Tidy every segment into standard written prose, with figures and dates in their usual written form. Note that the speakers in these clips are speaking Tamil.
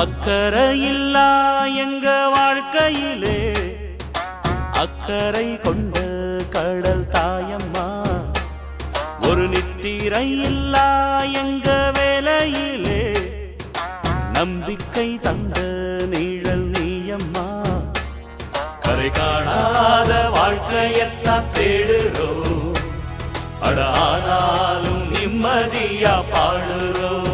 அக்கறையில்லா எங்க வாழ்க்கையிலே அக்கறை கொண்ட கடல் தாயம்மா. ஒரு நித்திரை இல்லா எங்க வேலையிலே நம்பிக்கை தந்த நீழல் நீயம்மா. கரை காணாத வாழ்க்கையத்தான் தேடுறோம், அட ஆனாலும் நிம்மதியா பாடுறோம்.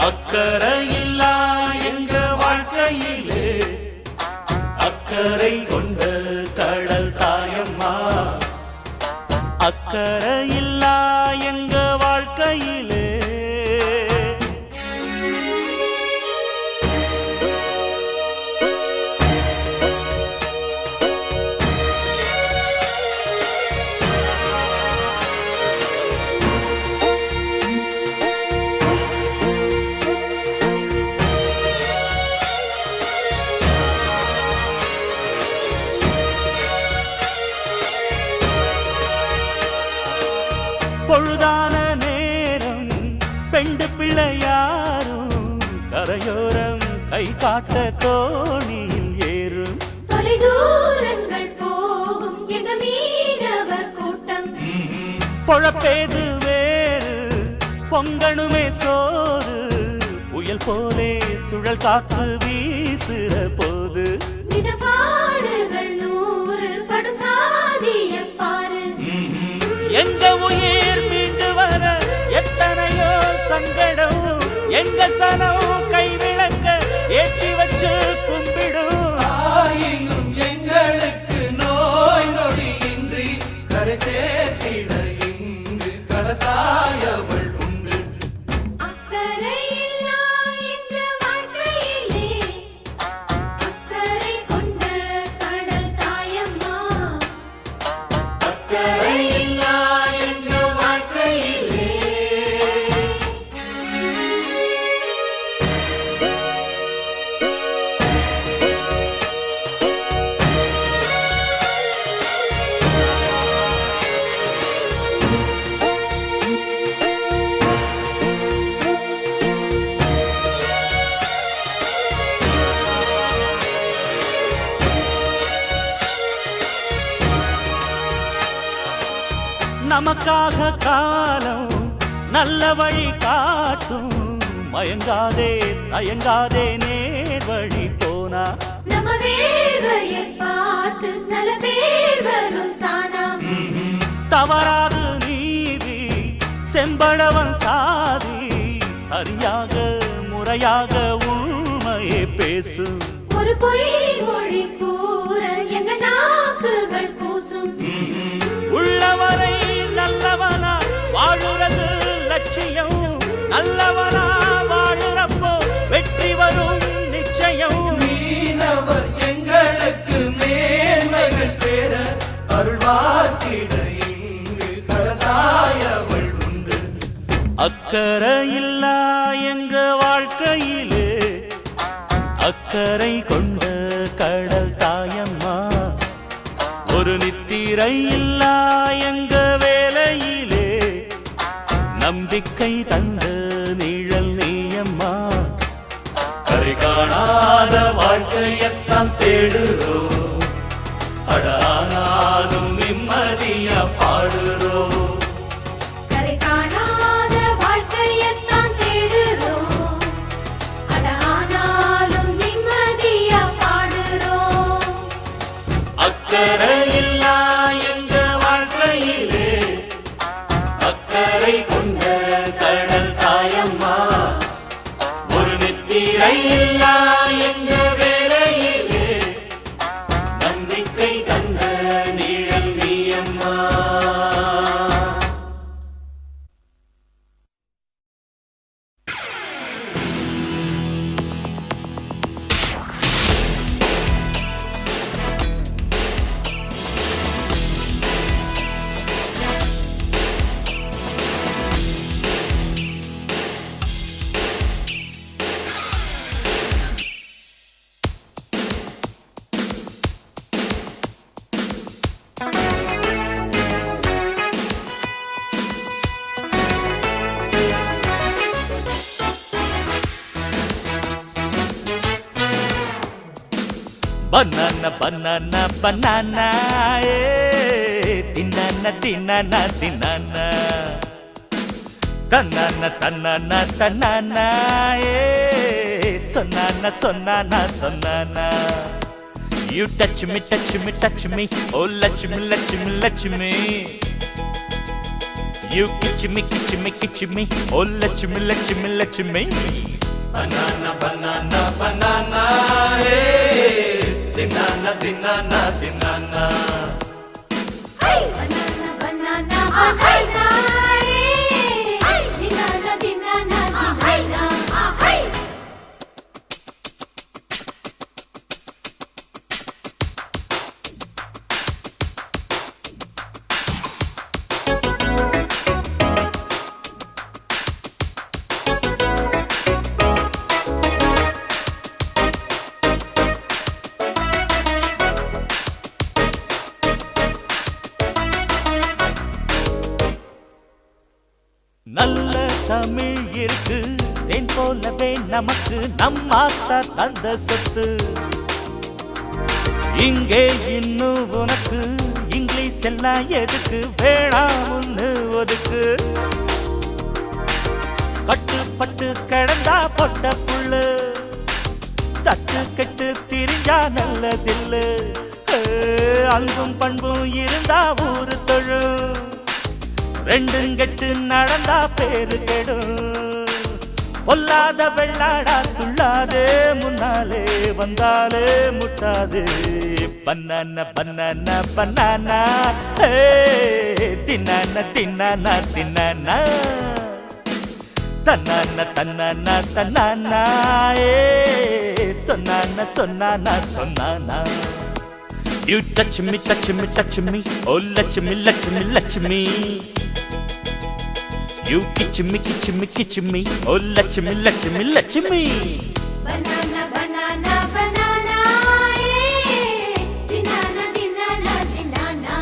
அக்கறையில்லா எங்க வாழ்க்கையிலே அக்கறை கொண்ட கடல் தாயம்மா. அக்கறையில்லா எங்க வாழ்க்கையிலே பொழுதான நேரம் பெண்டு பிள்ளையாரும் கரையோரம் கை காட்ட தோணியில் ஏறும். தொலைதூரங்கள் போகும் எங்க மீனவர் கூட்டம். பொழப்பேது வேறு பொங்கணுமே சோறு, புயல் போலே சுழல் காத்து வீசுற போது பாடுகள் 100 படும் சாதிய பாரு. எங்க உயிர் மீண்டு வர எத்தனையோ சங்கடம், எங்க சனம் கைவிளக்க ஏற்றி வச்சு கும்பிடும். ஆயினும் எங்களுக்கு நோய் நொடி இன்றி கரை சேர்த்திட இங்கு கடத்தாயவள் உண்டு. அக்கறையில்லா எங்க வாழ்க்கையிலே அக்கறை கொண்ட கடல் தாயம்மா. அக்கறையில்லா எங்க வாழ்க்கையிலே நமக்காக காலம் நல்ல வழி காட்டும். மயங்காதே தயங்காதே நேர் வழி போனா நம்ம வேர்வையை பார்த்து நல்ல பேர் வரும் தானா. தவறாது நீதி செம்பழவன் சாதி, சரியாக முறையாக உண்மையே பேசு. ஒரு பொய் மொழி கூற எங்க நாக்குகள் கூசும். உள்ளவரை நல்லவனா வாழுறது லட்சியம், நல்லவனா வாழுறப்போ வெற்றி வரும் நிச்சயம். மீனவர் எங்களுக்கு மேன்மைகள் சேர அருள்வாக்கிட இங்கு கடத்தாயவள் உண்டு. அக்கறையில்லா எங்க வாழ்க்கையிலே அக்கறை கொண்ட கடல் தாயம்மா. ஒரு நித்திரை இல்லா எங்க வேலையிலே நம்பிக்கை தந்த நிழல் நீயம்மா. கரை காணாத வாழ்க்கையத்தான் தேடுறோம், அட ஆனாலும் நிம்மதியா பாடுறோம். கரை காணாத வாழ்க்கையத்தான் தேடுறோம், அட ஆனாலும் நிம்மதியா பாடுறோம். அக்கறையில்லா எங்க வாழ்க்கையிலே அக்கறை கொண்ட கடல் தாயம்மா. ஒரு நித்திரை இல்லா எங்க வேலையிலே நம்பிக்கை தந்த நிழல் நீயம்மா. banana banana banana tinana tinana tinana tanana tanana tanana sonana sonana sonana. You touch me touch me touch me, oh touch me touch me touch me. You kitch me kitch me kitch me, oh touch me touch me touch me. banana banana banana hey dinana dinana dinana Hey! Banana, banana, banana. Hey! Dinana, dinana, dinana. Hey! நல்ல தமிழ் இருக்கு தேன் போலவே நமக்கு நம்மாத்தா தந்த சொத்து. இங்கே இன்னும் உனக்கு இங்கிலீஷ் எல்லாம் எதுக்கு வேணாம்னு ஒதுக்கு. கட்டுப்பட்டு கிடந்தா பொட்ட புள்ளு தட்டு கெட்டு திரிஞ்சா நல்லதில்லு. அன்பும் பண்பும் இருந்தா ஊரு தொழும் ரெண்டும் கெட்டு நடந்தா பேரு கெடும். பொல்லாத வெள்ளாடா துள்ளாதே முன்னாலே வந்தாலே முட்டாது. பன்னான பன்னான பன்னானா தின்னான தின்னானா தின்னானா தன்னான தன்னானா தன்னானா சொன்னானா சொன்னானா சொன்னானா. You touch me touch me touch me, oh touch me touch me touch me. You kitch me kitch me kitch me, oh touch me touch me touch me. Banana, banana, banana. Dinana, dinana, dinana.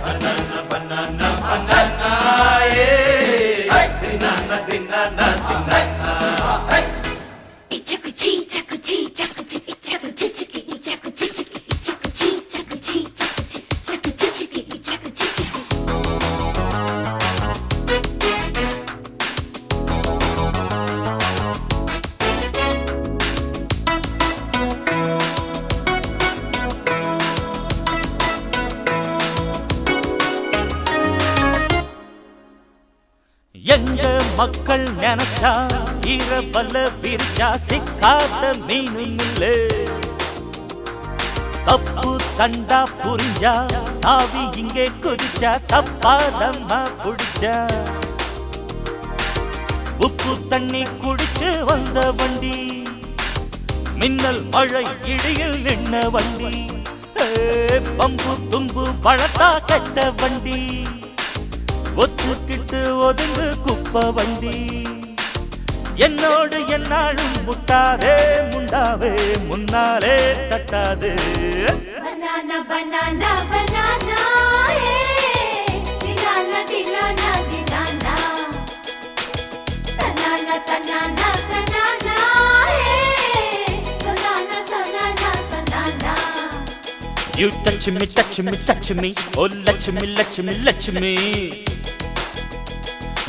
banana banana banana hey dinana dinana dinana hey Ichakuchi, chakuchi, chakuchi, ichakuchi, chiki, ichakuchi, chiki, ichakuchi, chakuchi, chakuchi, chakuchi, chiki, ichakuchi, chiki. எங்க மக்கள் நினைச்சா இரவல விரிச்சா சிக்காத மீனும் இல்ல. தப்பு கண்டா புரிஞ்சா தாவி இங்கே குதிச்சா தப்பாதம்மா புடிச்சா. உப்பு தண்ணி குடிச்சு வந்த வண்டி மின்னல் மழை இடியில் நின்ன வண்டி. பம்பு தும்பு பழத்தா கெட்ட வண்டி ஒத்துக்கிட்டு ஒதுங்கு குப்ப வண்டி. என்னோடு என்னாலும் முட்டாதே முண்டாவே முன்னாலே தட்டாது. Banana, banana, banana. Dinana, dinana, dinana. Tanana, tanana, tanana. Sonana, sonana, sonana. You touch me touch me touch me, oh touch me touch me touch me.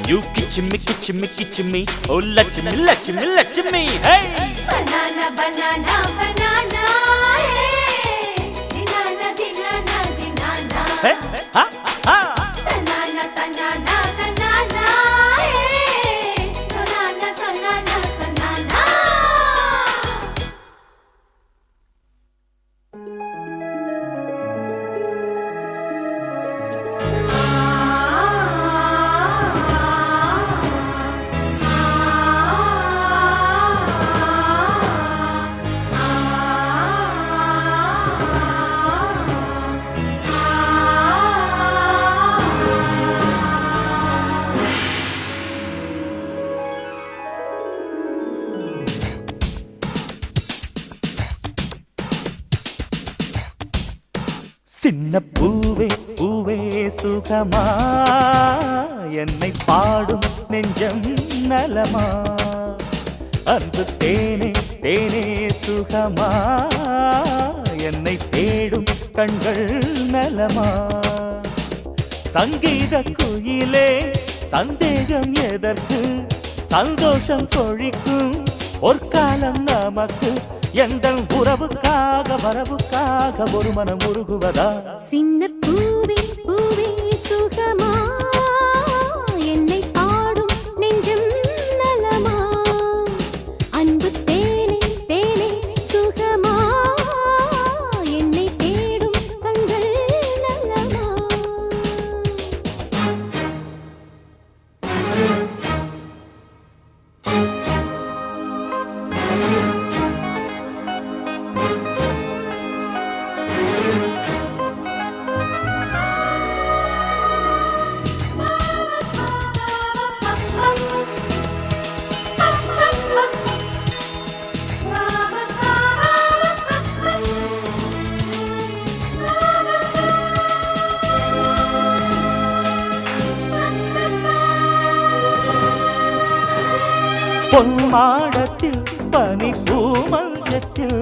You kitch me kitch me kitch me, oh touch me touch me touch me. Hey! Banana, banana, banana. Dinana, dinana, dinana. Hey! Ha ha! Tanana, tanana, tanana. Sonana, sonana, sonana. சின்ன பூவே பூவே சுகமா என்னை பாடும் நெஞ்சம் நலமா. அன்பு தேனே தேனே சுகமா என்னை தேடும் கண்கள் நலமா சங்கீத குயிலே சந்தேகம் எதற்கு சந்தோஷம் கொழிக்கும் பொற்காலம் நமக்கு எங்கள் உறவுக்காக வரவுக்காக ஒரு மனம் உருகுவதா சின்ன பூவே பூவே சுகமா என்னை பாடும் நெஞ்சம் நலமா அன்பு தேனே தேனே சுகமா என்னை தேடும் கண்கள் நலமா பொன்மாடத்தில் பனி பூமஞ்சத்தில்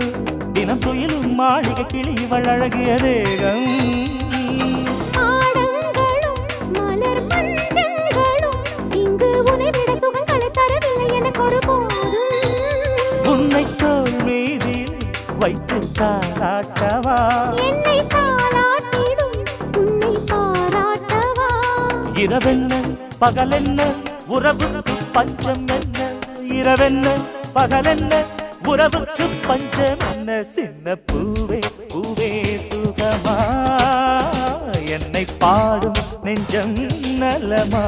தினம் துயிலும் மாளிகை கிளி இவள் அழகிய தேகம் ஆடங்களும் மலர் மஞ்சங்களும் இங்கு உன்னை விட சுகங்களை தரவில்லை எனக்கு ஒருபோதும் உன்னை தோள் மீதில் வைத்து தாராட்டவா என்னை தாலாட்டிடும் உன்னை பாராட்டவா இரவென்ன பகலென்ன உறவுக்கு பஞ்சம் என்ன இரவென்ன பகலென்ன உறவுக்கு பஞ்சம் என்ன சின்ன பூவே பூவே சுகமா என்னை பாடும் நெஞ்சம் நலமா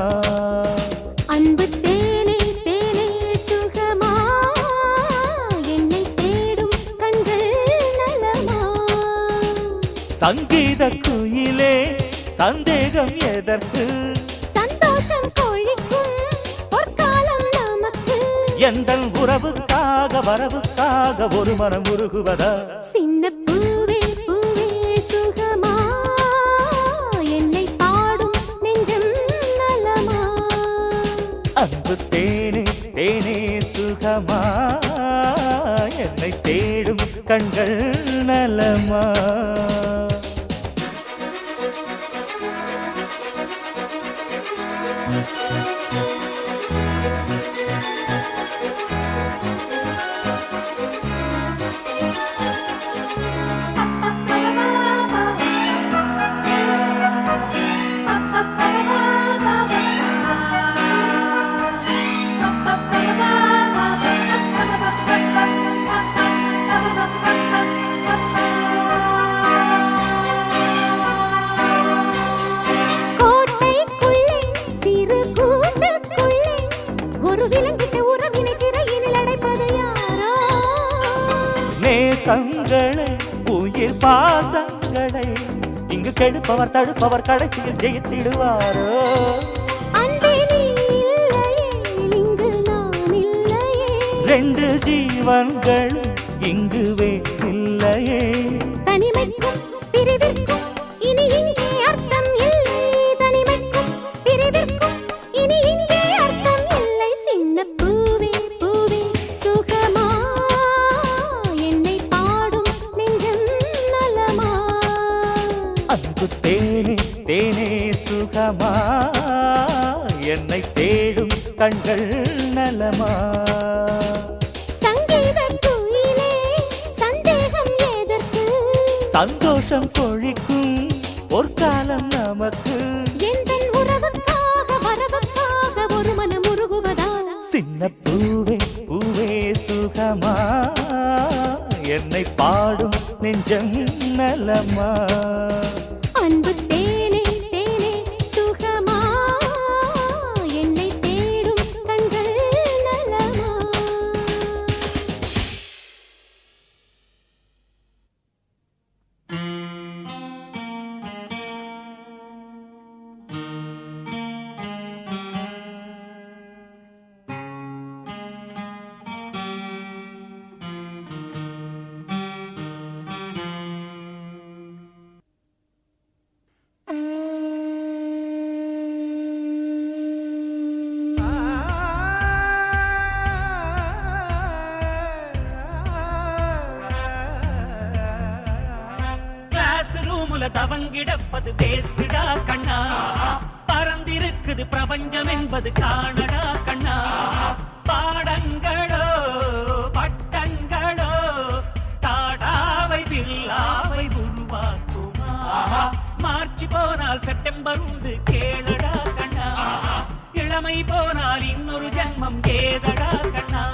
அன்பு தேனே தேனே சுகமா என்னை தேடும் கண்கள் நலமா சங்கீத குயிலே சந்தேகம் எதற்கு சந்தோஷம் கொழிக்கும் பொற்காலம் நமக்கு எங்கள் உறவுக்காக வரவுக்காக ஒரு மனம் உருகுவதா சின்ன பூவே பூவே சுகமா என்னை பாடும் நெஞ்சம் நலமா அன்பு தேனே தேனே சுகமா என்னை தேடும் கண்கள் நலமா கோட்டைக்குள்ளே சிறு கூட்டுக்குள்ளே ஒரு விலங்கிட்ட உறவினை சிறையினில் அடைப்பது யாரோ நேசங்களை உயிர் பாசங்களை இங்கு கெடுப்பவர் தடுப்பவர் கடைசியில் ஜெயித்திடுவாரோ அன்பே நீ இல்லையே இங்கு நான் இல்லையே ரெண்டு ஜீவன்களும் இங்குவே இல்லையே தனிமைக்கும் பிரிவிற்கும் இனி இங்கே அர்த்தம் இல்லை தனிமைக்கும் பிரிவிற்கும் இனி இங்கே அர்த்தம் இல்லை சின்ன பூவே பூவே சுகமா என்னை பாடும் நெஞ்சம் நலமா அன்பு தேனே தேனே சுகமா என்னை தேடும் கண்கள் நலமா சங்கீத குயிலே சந்தேகம் எதற்கு சந்தோஷம் கொழிக்கும் பொற்காலம் நமக்கு எந்தன் உறவுக்காக வரவுக்காக ஒரு மனம் உருகுவதா சின்ன பூவே பூவே சுகமா என்னை பாடும் நெஞ்சம் நலமா அன்பு தேனே தேனே சுகமா என்னை தேடும் கண்கள் நலமா ரூமுல தவங்கிடப்பது வேஸ்டுடா கண்ணா, பறந்திருக்குது பிரபஞ்சம் என்பது காணடா கண்ணா. பாடங்களோ பட்டங்களோ தாடாவை வில்லாவை உருவாக்குமா, மார்ச் போனால் செப்டம்பர் உண்டு கேளடா கண்ணா, இளமை போனால் இன்னொரு ஜன்மம் ஏதடா கண்ணா.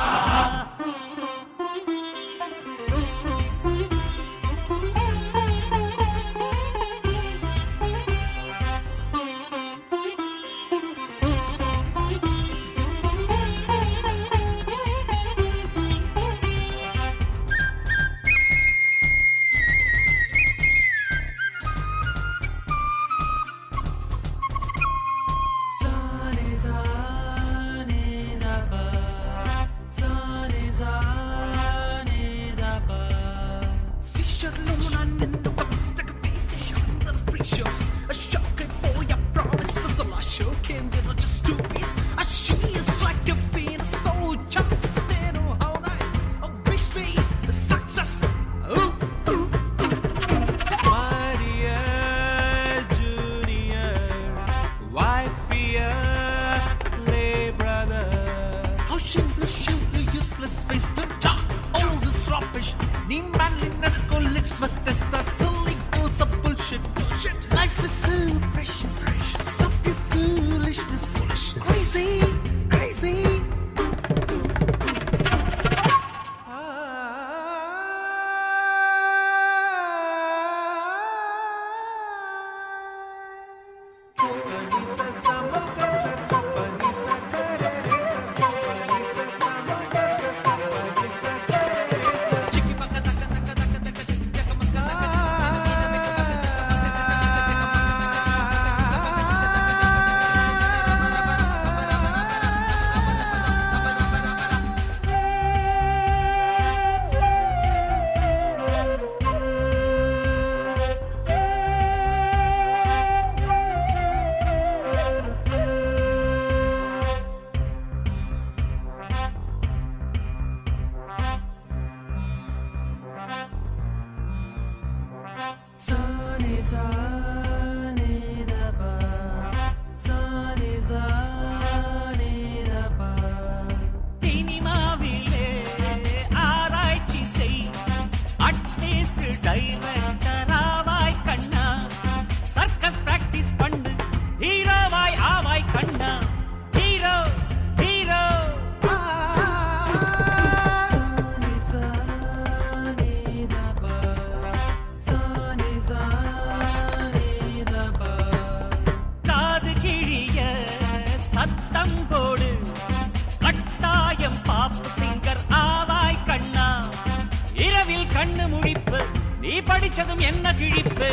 கண்ணு முழிப்பு நீ படிச்சதும் என்ன கிழிப்பு,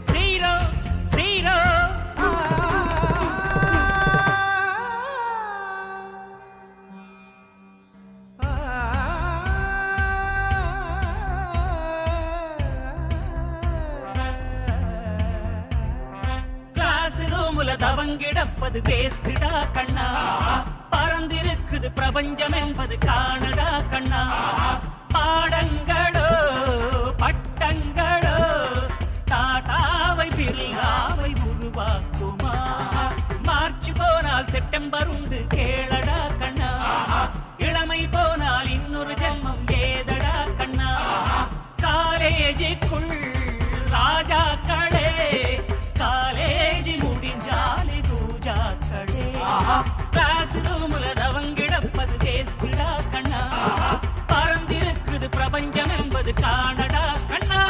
சீரோ சீரோ. கிளாஸ் ரூமுல தவங்கிடப்பது வேஸ்டுடா கண்ணா, பறந்திருக்குது பிரபஞ்சம் என்பது காணடா கண்ணா. பாடங்களோ பட்டங்களோ தாட்டாவை பில்லாவை உருவாக்குமா, மார்ச் போனால் செப்டம்பர் உண்டு கேளடா கண்ணா, இளமை போனால் இன்னொரு ஜென்மம் ஏதடா கண்ணா. காலேஜுக்குள் ராஜாக்களே, காலேஜ் முடிஞ்சாலே பூஜாக்களே, கிளாஸ் ரூமுல தவங்கிடப்பது வேஸ்டுடா கண்ணா, பறந்திருக்குது பிரபஞ்சம் என்பது காணடா கண்ணா.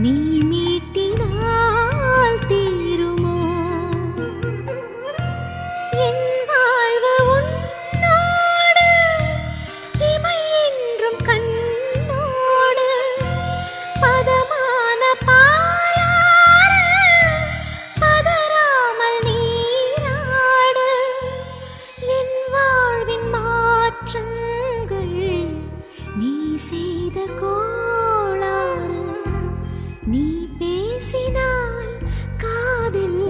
நீ மீட்டினால் தீருமோ என் வாழ்வு உன்னோடு இமை என்றும் கண்ணோடு பதமான பாலாறு பதறாமல் நீராடு என் வாழ்வின் மாற்றங்கள் நீ செய்த கோளாறு நீ பேசினால் காதில்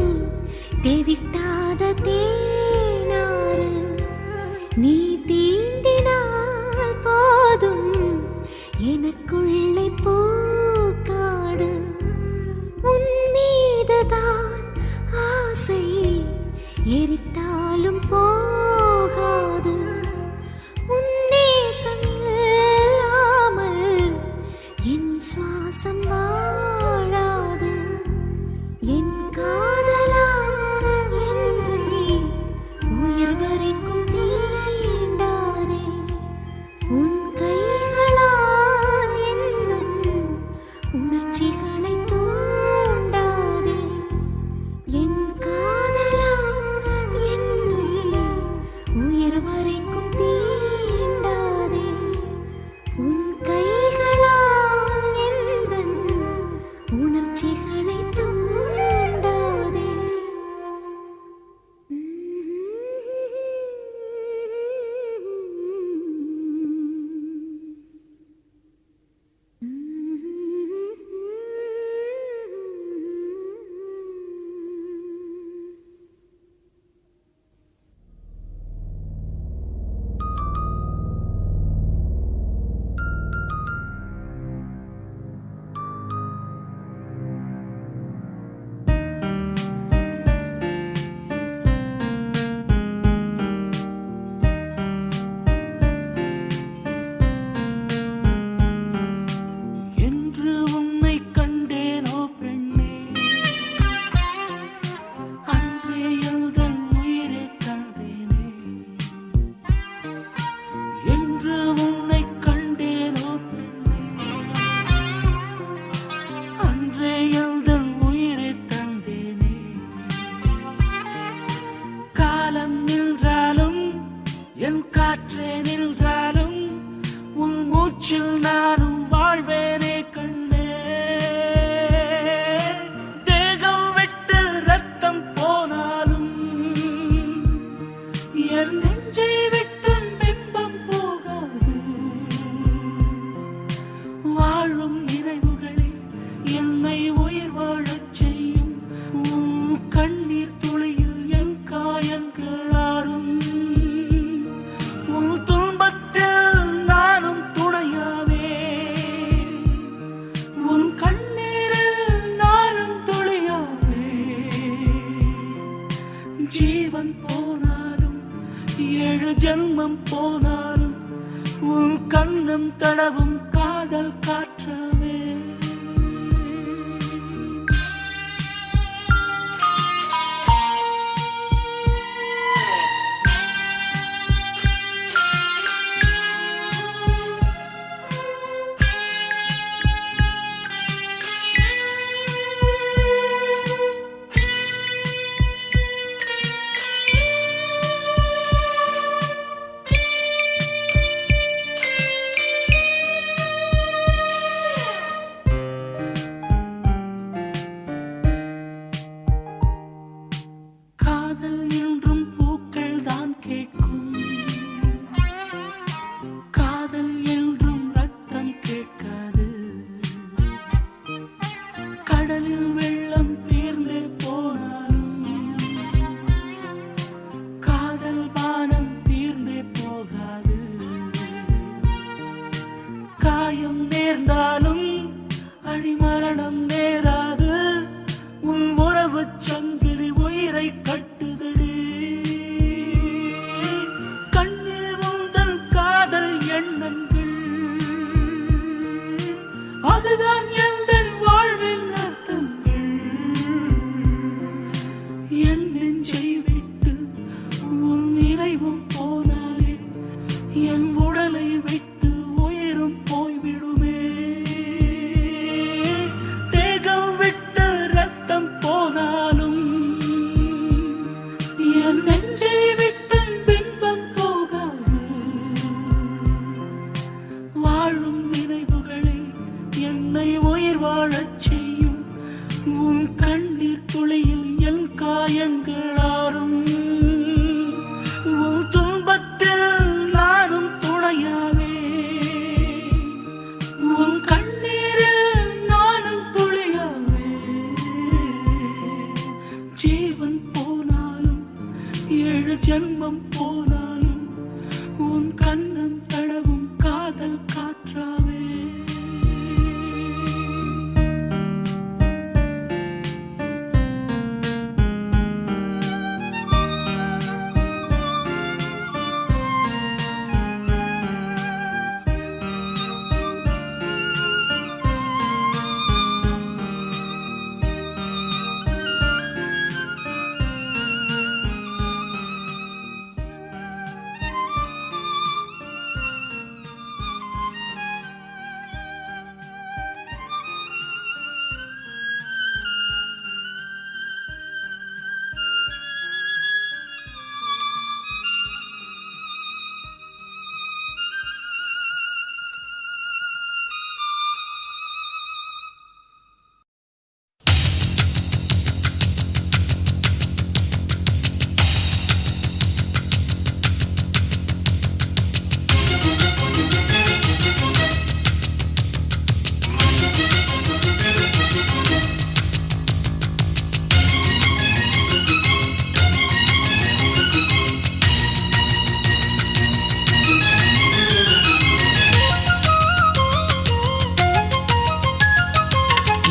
தேவிட்டாத தேனாறு நீ தீண்டினால் போதும் எனக்குள்ளே பூக்காடு உன் மீதுதான் ஆசை எரித்தாலும் போகாது உன் நேசம் இல்லாமல் என் சுவாசம் வாழாது என் காதலா என்னை உயிர் வரைக்கும் தீண்டாதே உன் கைகளால் எந்தன் உணர்ச்சிகளை தூண்டாதே என் காதலா என்னை உயிர் வரைக்கும் தீண்டாதே உன் கைகளால் எந்தன் உணர்ச்சிகளை தூண்டாதே என்று உன்னை கண்டேனோ பெண்ணே அன்றே எந்தன் உயிரை தந்தேனே என்று உன்னை கண்டேனோ பெண்ணே அன்றே எந்தன் உயிரை தந்தேனே காலம் நின்றாலும் என் காற்றே நின்றாலும் உன் மூச்சில் நானும் வாழ்வேனே கண்ணே தேகம் விட்டு ரத்தம் போனாலும் என் நெஞ்சை விட்டு பிம்பம் போகாது வாழும் நினைவுகளே என்னை உயிர் வாழச் செய்யும் உன் கண்ணீர் துளியில் என் காயங்கள் ஆறும் உன் துன்பத்தில் நானும் துணையாவே உன் கண்ணீரில் நானும் துளியாவே ஜீவன் போனாலும் 7 ஜென்மம் போனாலும் உன் கண்ணம் தடவும் காதல் காற்றவே காதல் என்றும் பூக்கள் தான் கேட்கும் காதல் என்றும் ரத்தம் கேட்காது கடலில் வெள்ளம் தீர்ந்தே போனாலும் காதல் பானம் தீர்ந்தே போகாது காயம் நேர்ந்தாலும் அடிமரணம் நேராது உன் உறவு சங்கிலி உயிரை கட்டுதடி கண்ணீர் உந்தன் காதல் எண்ணங்கள் அதுதான் எந்தன் வாழ்வின் அர்த்தங்கள் என் நெஞ்சை விட்டு உன் நிறைவும் போனாலே என் உடலை விட்டு உயிரும் போய்விடுமே உயிர் வாழச் செய்யும் உன் கண்ணீர் துளியில் என் காயங்களாரும் உன் துன்பத்தில் நானும் துணையாவே உன் கண்ணீரில் நானும் துளியாவே ஜீவன் போனாலும் 7 ஜென்மம் போனாலும் உன் கண்ணம் தடவும் காதல் காற்றாவே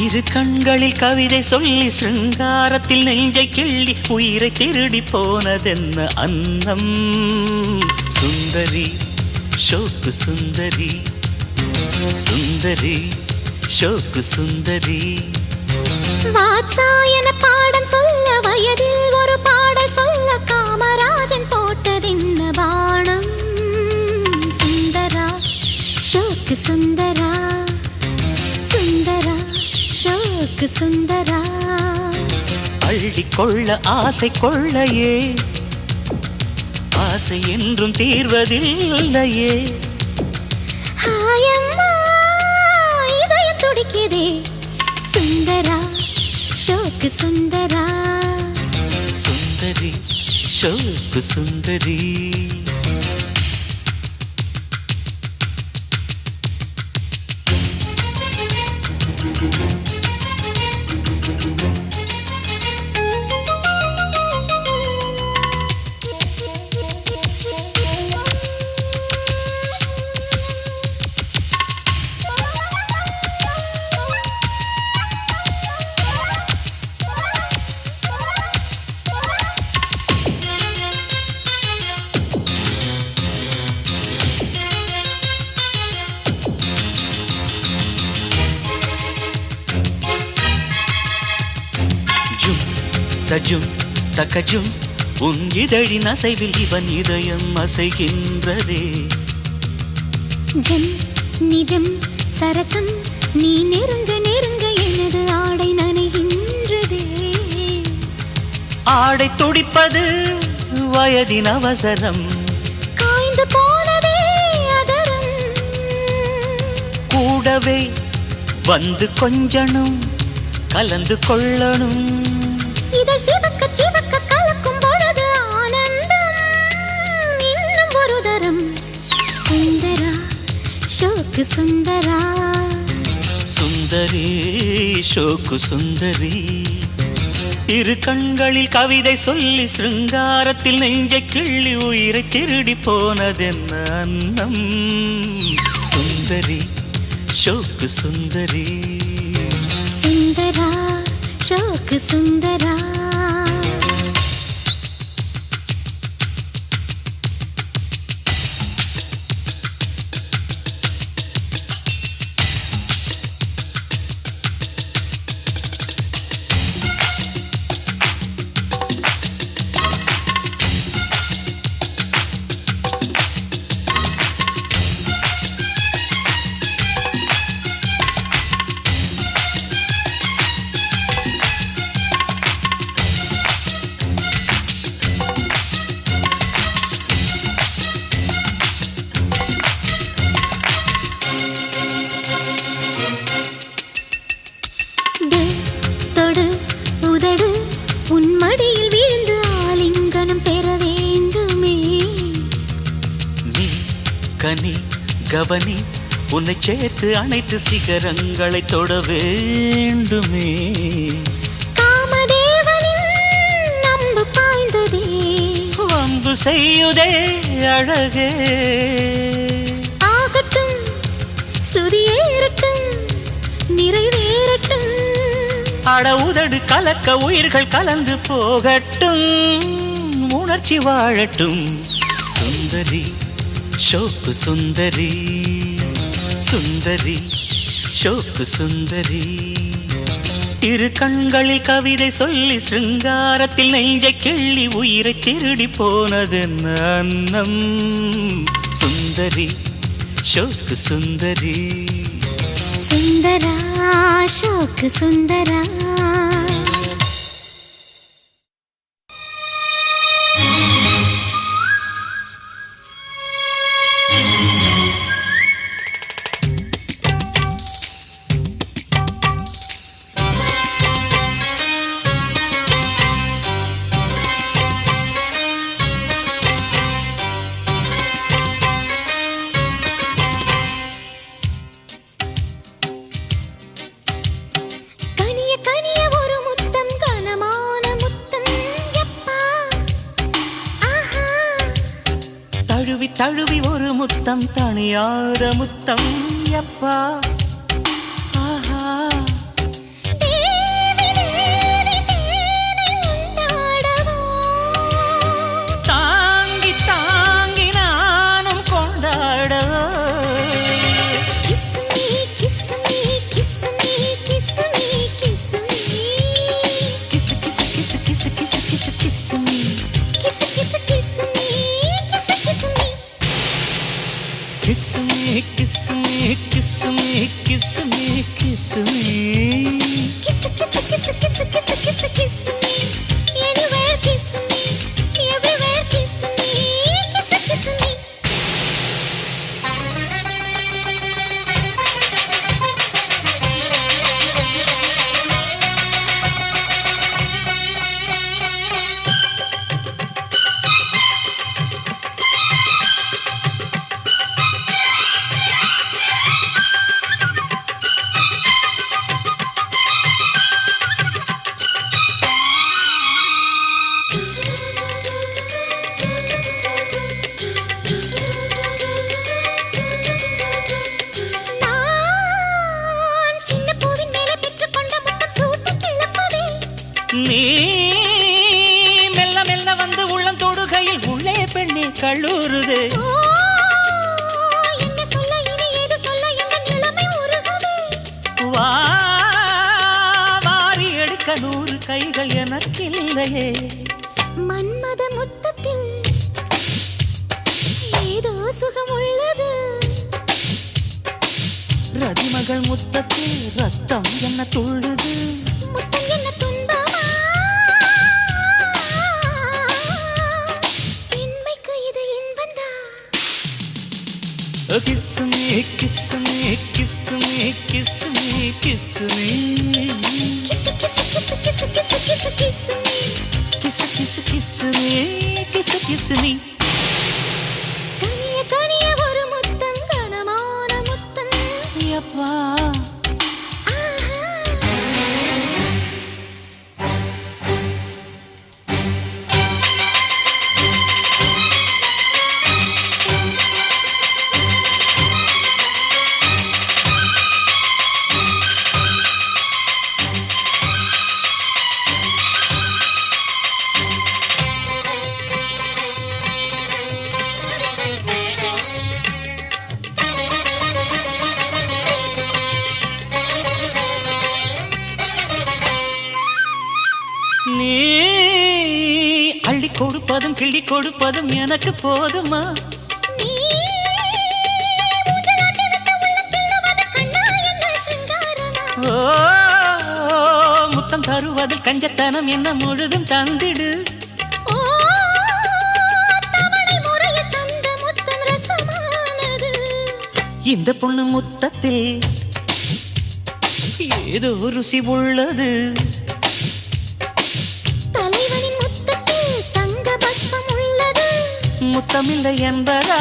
இரு கண்களில் கவிதை சொல்லி சிருங்காரத்தில் நெஞ்சை கிள்ளி உயிரை திருடி போனதென்ன அன்னம் சுந்தரி ஷோக்கு சுந்தரி சுந்தரி ஷோக்கு சுந்தரி வாத்சாயன பாடம் சொல்ல வயதில் ஒரு பாடல் சொல்ல காமராஜன் போட்டதென்ன பாணம் சுந்தரா ஷோக்கு சுந்தரா சுந்தரா ஷோக்கு சுந்தரா அள்ளிக்கொள்ள ஆசை கொள்ளையே ஆசை என்றும் தீர்வதில்லையே ஹாயம்மா இதயம் துடிக்குதே சுந்தரா ஷோக்கு சுந்தரா சுந்தரி ஷோக்கு சுந்தரி தஜும் தகஜும் உன் இதழின் அசைவில் இவன் இதயம் அசைகின்றதே ஜம் நிஜம் சரசம் நீ நெருங்க நெருங்க எனது ஆடை நனைகின்றதே ஆடை துடிப்பது வயதின் அவசரம் காய்ந்து போனதே அதரம் கூடவே வந்து கொஞ்சனும் கலந்து கொள்ளணும் இதழ் சிவக்க சிவக்க கலக்கும் பொழுது ஆனந்தம் இன்னும் ஒரு தரம் சுந்தரா ஷோக்கு சுந்தரா சுந்தரி ஷோக்கு சுந்தரி இரு கண்களில் கவிதை சொல்லி சிருங்காரத்தில் நெஞ்சை கிள்ளி உயிரை திருடி போனதென்ன அன்னம் சுந்தரி ஷோக்கு சுந்தரி சுந்தரா ஷோக்கு சுந்தரா கனி கவனி உன்னை சேர்த்து அனைத்து சிகரங்களை தொட வேண்டுமே. காமதேவனின் நம்பு பாய்ந்ததே வம்பு செய்யுதே அழகே. ஆகட்டும் சுதியேறட்டும் நிறைவேறட்டும். அட உதடு கலக்க உயிர்கள் கலந்து போகட்டும். உணர்ச்சி வாழட்டும். சுந்தரி ஷோக்கு சுந்தரி சுந்தரி ஷோக்கு சுந்தரி. இரு கண்களில் கவிதை சொல்லி சிருங்காரத்தில் நெஞ்சை கிள்ளி உயிரை திருடி போனது அன்னம். சுந்தரி ஷோக்கு சுந்தரி. சுந்தரா ஷோக்கு சுந்தரா. தழுவி தழுவி ஒரு முத்தம் தனியாத முத்தம் எப்பா. ஆஹா தாங்கி தாங்கி நானும் கொண்டாடவோ. Kiss me, kiss me, kiss me, kiss me, kiss me. Kiss, kiss, kiss, kiss, kiss, kiss, kiss me. Anywhere kiss me, everywhere kiss me. Kiss, kiss me. நீ மெல்ல மெல்ல வந்து உள்ளம் தொடுகையில் உள்ளே பெண்ணே கல்லூருது. என்ன சொல்ல இனி ஏது சொல்ல என்ற நிலைமை உருகுது. வா வாரி எடுக்க 100 கைகள் எனக்கில்லையே. மன்மத முத்தத்தில் ஏதோ சுகம் உள்ளது. ரதிமகள் முத்தத்தில் ரத்தம் என்ன துள்ளுது. முத்தம் என்ன துன்பமா பெண்மைக்கு இது இன்பந்தா. Kiss me, kiss me, kiss me, kiss me, kiss me. Kiss, kiss, kiss, kiss, kiss, kiss, kiss me. Kiss, kiss, kiss me, kiss, kiss me. கனிய கனிய ஒரு முத்தம் கனமான முத்தம் எப்பா. நீ அள்ளி கொடுப்பதும் கிள்ளி கொடுப்பதும் எனக்கு போதுமா. நீ ஊஞ்சலாட்டி விட்டு உள்ளம் கிள்ளுவது கண்ணா என்ன சிங்காரமா. ஓ முத்தம் தருவதில் கஞ்சத்தனம் என்ன முழுதும் தந்திடு. ஓ தவணை முறையில் தந்த முத்தம் ரசமானது. இந்த பொண்ணு முத்தத்தில் ஏதோ ருசி உள்ளது. தலைவனின் முத்தத்தில் தங்க பஸ்பம் உள்ளது. முத்தமில்லை என்பதா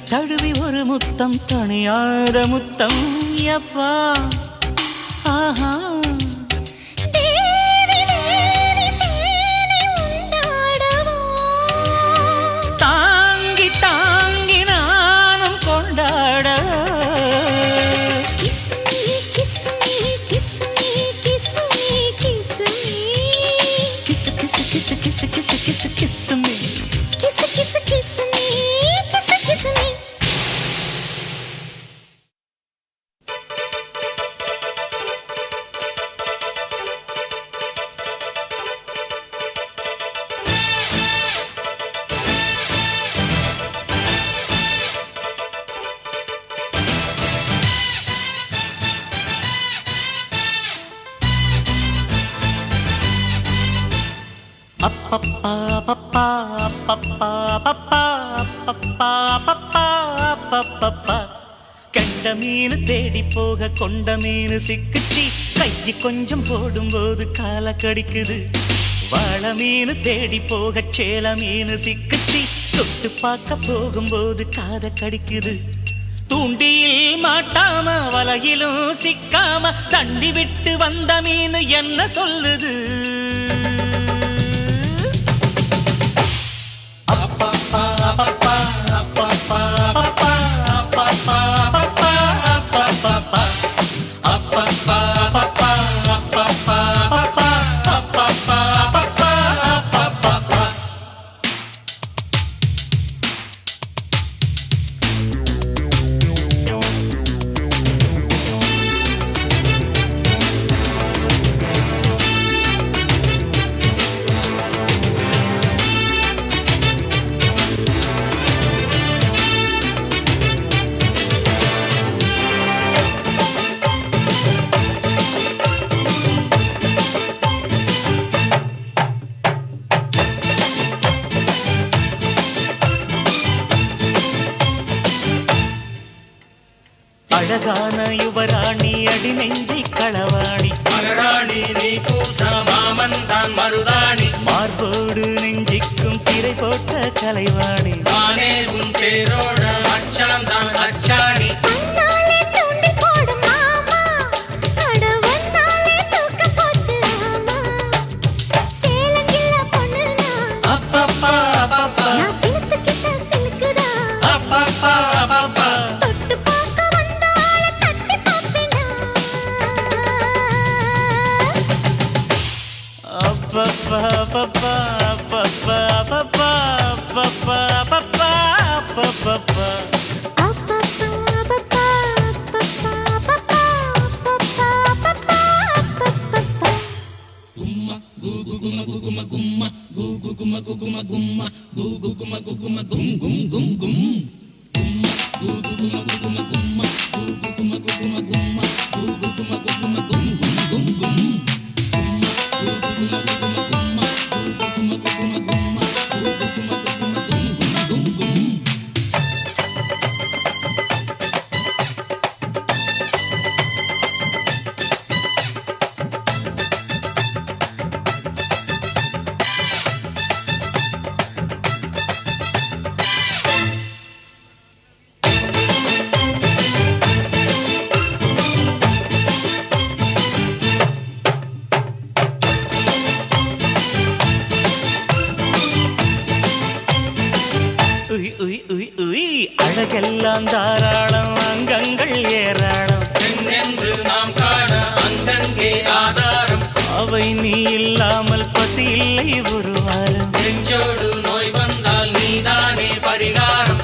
தழுவி ஒரு முத்தம் தனியாத முத்தம் யப்பா ஆஹா தாங்கி தாங்கி நானும் கொண்டாட Kiss me. Kiss, kiss, kiss me. Kiss, kiss me. அப்பப்பா பப்பா பப்பா பப்பா பப்பா பப்பா பப்பா கண்ட மீன் தேடி போக கொண்ட மீன் சிக்குச்சி கையை கொஞ்சம் போடும்போது கால கடிக்குது வாழ மீன் தேடி போக சேல மீன் சிக்குச்சி தொட்டு பார்க்க போகும்போது காத கடிக்குது தூண்டியில் மாட்டாம வலையிலும் சிக்காம தண்டி விட்டு வந்த மீன் என்ன சொல்லுது அழகான யுவராணி அடி நெஞ்சை களவாணி மகராணி நீ பூச மாமந்தான் மருதாணி மார்போடு நெஞ்சிக்கும் திரை போட்ட கலைவாணி நானே உன் பேரோட அச்சாந்தான் அச்சாணி அழகெல்லாம் தாராளம் அங்கங்கள் ஏராளம் என்று நாம் காண அங்கங்கே ஆதாரம் அவை நீ இல்லாமல் பசி இல்லை ஒரு வாரம் நெஞ்சோடு நோய் வந்தால் நீதானே பரிகாரம்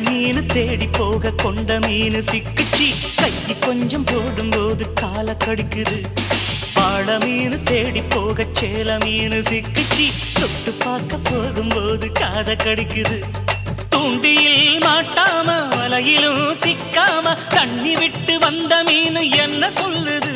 மீன் தேடி போக கொண்ட மீன் சிக்குச்சி கைக்கு கொஞ்சம் போடும்போது கால கடிக்குது வாழ மீன் தேடி போக சேல மீன் சிக்கிச்சி தொட்டு பார்க்க போகும்போது காத கடிக்குது தூண்டியில் மாட்டாம வலையிலும் சிக்காம தண்ணி விட்டு வந்த மீன் என்ன சொல்லுது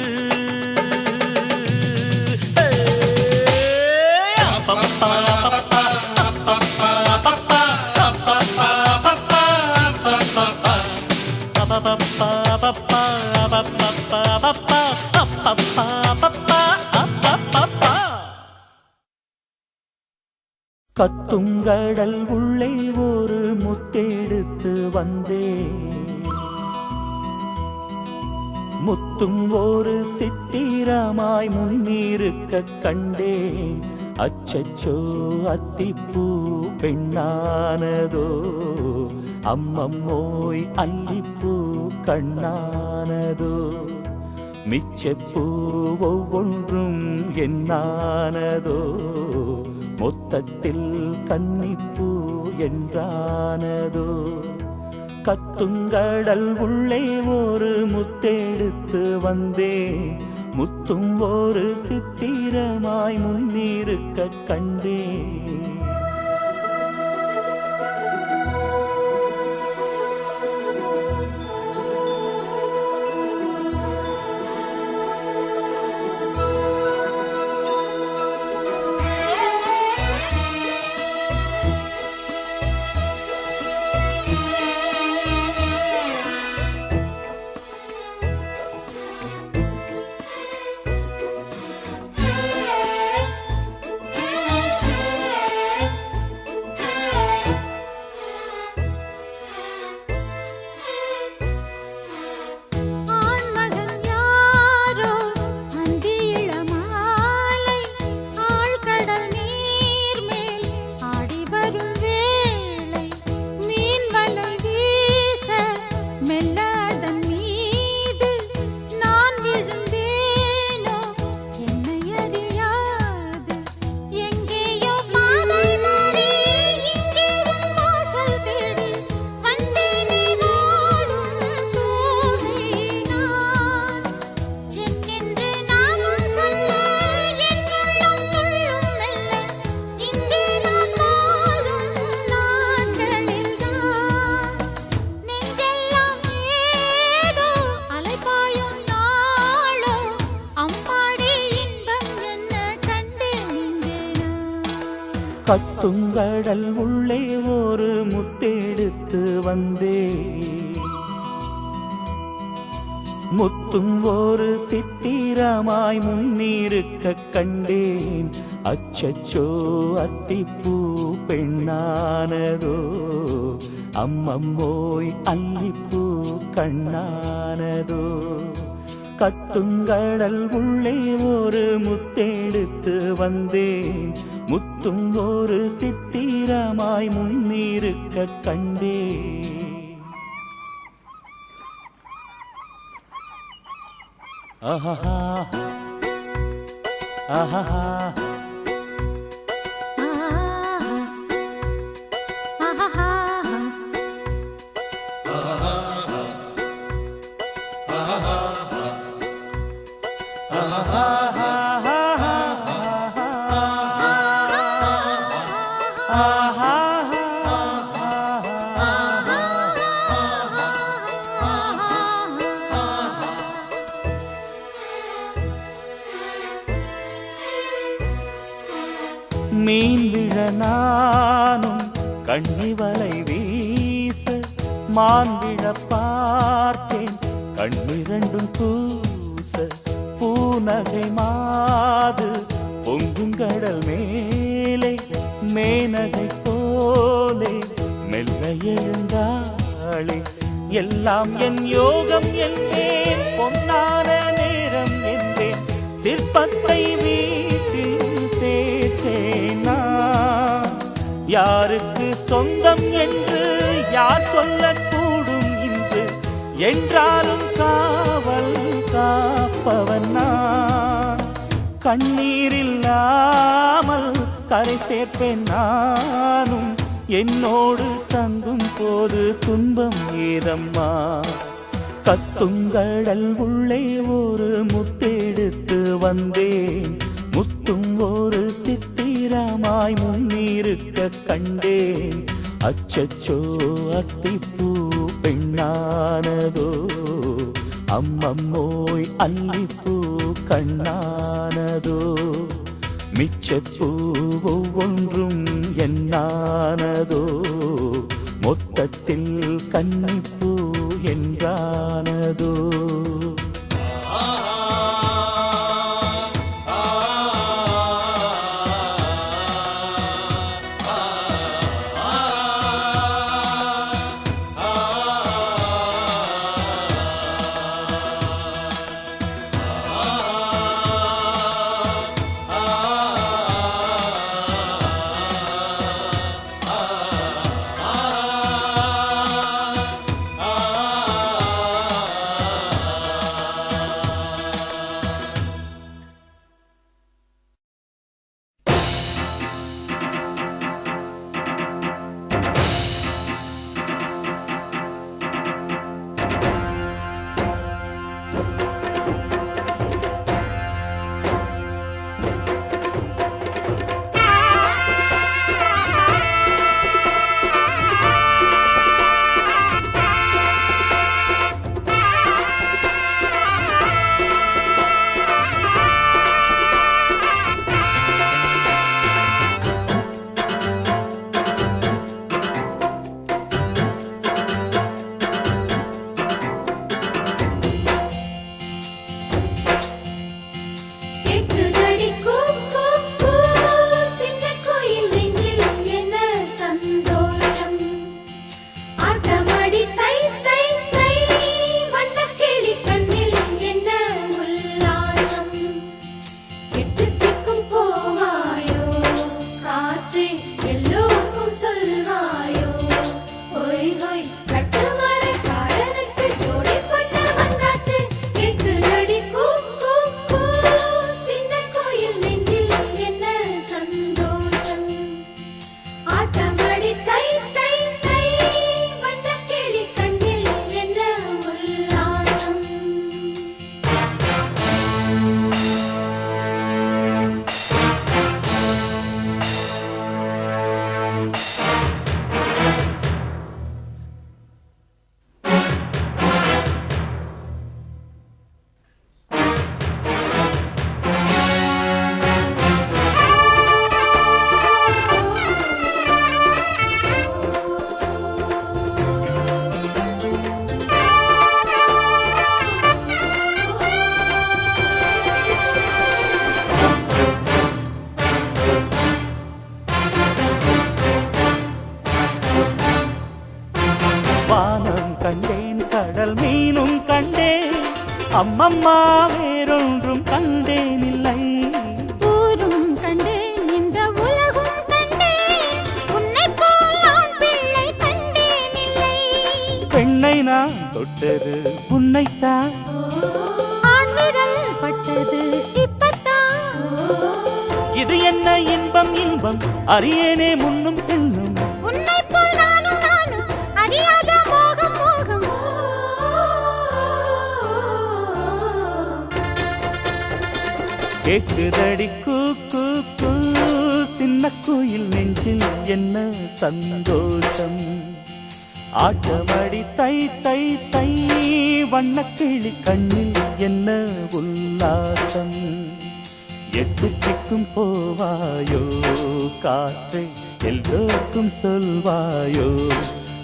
கத்துங்கடல் உள்ளே ஒரு முத்தெடுத்து வந்தே முத்தும் ஒரு சித்திரமாய் முன்னிருக்க கண்டேன் அச்சச்சோ அத்திப்பூ பெண்ணானதோ அம்மம்மோய் அல்லிப்பூ கண்ணானதோ மிச்சப்பூ ஒவ்வொன்றும் என்னானதோ மொத்தத்தில் கன்னிப்பூ என்றானதோ கத்துங்கடல் உள்ளே ஒரு முத்தெடுத்து வந்தே முத்தும் ஒரு சித்திரமாய் முன்னிருக்க கண்டே கத்துங்கடல் உள்ளே ஒரு முத்தெடுத்து வந்தே முத்தும் ஒரு சித்திரமாய் முன்னிருக்க கண்டேன் அச்சச்சோ அத்திப்பூ பெண்ணானதோ அம்மம்மோய் அல்லிப்பூ கண்ணானதோ கத்துங்கடல் உள்ளே ஒரு முத்தெடுத்து வந்தேன் முத்தும் ஒரு சித்திரமாய் முன்னிருக்க கண்டே ஆஹா ஆஹா மீன் விழ நானும் கண்ணி வலை வீச மான் விழ பார்த்தேன் கண்ணிரண்டும் பூச பூநகை மாது பொங்குங்கடல் மேலே மேனகை போலே மெல்ல எழுந்தாளே எல்லாம் என் யோகம் என்பேன் பொன்னான நேரம் என்பேன் சிற்பத்தை வீட்டில் சேர்த்தேனா யாருக்கு சொந்தம் என்று யார் சொல்லக்கூடும் இன்று என்றாலும் காவல் காப்பவன் நான் கண்ணீரில்லாமல் கரை சேர்ப்பேன் நானும் என்னோடு தங்கும் போது துன்பம் ஏதம்மா கத்துங்கடல் உள்ளே ஒரு முத்தெடுத்து வந்தேன், முத்தும் ஒரு சித்திரமாய் முன்னிருக்க கண்டேன். அச்சச்சோ அத்திப்பூ பெண்ணானதோ, அம்மம்மோய் அல்லிப்பூ கண்ணானதோ, மிச்சப்பூ ஒவ்வொன்றும் என்னானதோ, மொத்தத்தில் கன்னிப்பூ என்றானதோ. அம்மம்மா வேறொன்றும் கண்டேனில்லை. ஊரும் கண்டேன், இந்த உலகும் கண்டேன், உன்னைப் போல் ஆண் பிள்ளை கண்டேனில்லை. பெண்ணை நான் தொட்டது உன்னைத்தான், ஆண் விரல் பட்டது இப்பத்தான். இது என்ன இன்பம் இன்பம் அறியேனே முன்னும் பின்னும். உன்னைப் போல் நானும் நானும் அறியாத மோகம் மோகம். கேக்குதடி கூ கூ கூ சின்ன குயில் நெஞ்சில் என்ன சந்தோஷம். ஆட்டமடி தை தை தை வண்ணக்கிளி கண்ணில் என்ன உல்லாசம். எட்டு திக்கும் போவாயோ காற்றை எல்லோருக்கும் சொல்வாயோ.